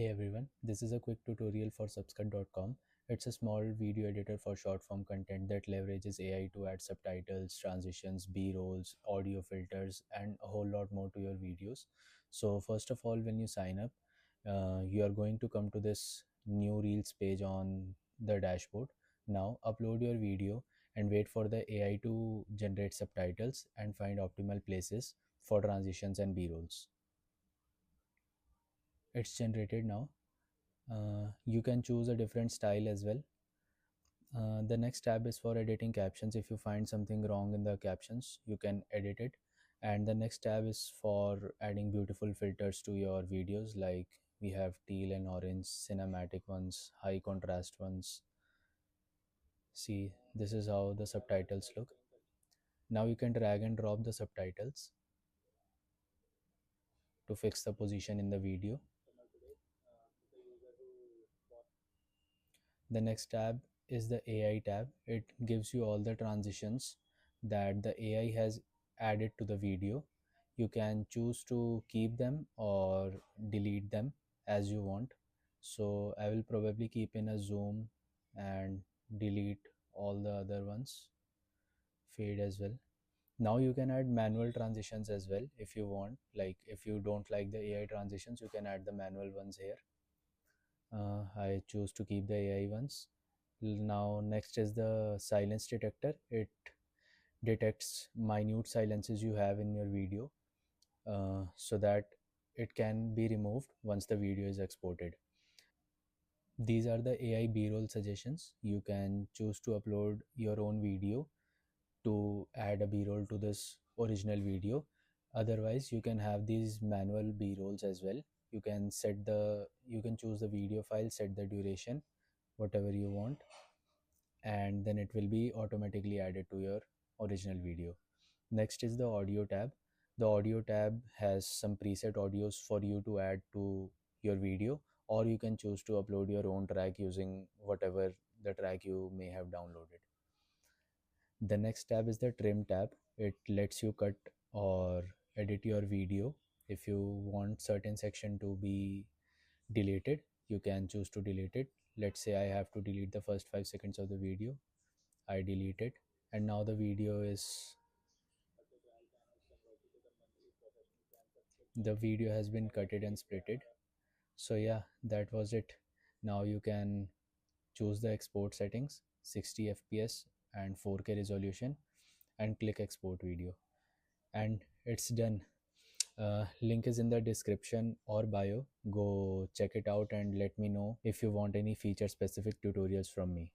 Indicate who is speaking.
Speaker 1: Hey everyone, this is a quick tutorial for Subscut.com. It's a small video editor for short form content that leverages AI to add subtitles, transitions, B-rolls, audio filters, and a whole lot more to your videos. So first of all, when you sign up, you are going to come to this new Reels page on the dashboard. Now upload your video and wait for the AI to generate subtitles and find optimal places for transitions and B-rolls. It's generated now. You can choose a different style as well. The next tab is for editing captions. If you find something wrong in the captions, you can edit it. And the next tab is for adding beautiful filters to your videos, like we have teal and orange, cinematic ones, high contrast ones. See, this is how the subtitles look. Now you can drag and drop the subtitles to fix the position in the video. The next tab is the AI tab. It gives you all the transitions that the AI has added to the video. You can choose to keep them or delete them as you want. So I will probably keep in a zoom and delete all the other ones, fade as well. Now you can add manual transitions as well if you want. Like if you don't like the AI transitions, you can add the manual ones here. I choose to keep the AI ones. Now next is the silence detector. It detects minute silences you have in your video, so that it can be removed once the video is exported. These are the AI b-roll suggestions. You can choose to upload your own video to add a b-roll to this original video. Otherwise you can have these manual b-rolls as well. You can choose the video file, set the duration whatever you want, and then it will be automatically added to your original video. Next is the audio tab. The audio tab has some preset audios for you to add to your video, or you can choose to upload your own track using whatever the track you may have downloaded. The next tab is the trim tab. It lets you cut or edit your video. If you want certain section to be deleted, you can choose to delete it. Let's say I have to delete the first 5 seconds of the video. I delete it, and now the video has been cutted and splitted. So yeah, that was it. Now you can choose the export settings, 60 fps and 4K resolution, and click export video, and it's done. Link is in the description or bio. Go check it out and let me know if you want any feature specific tutorials from me.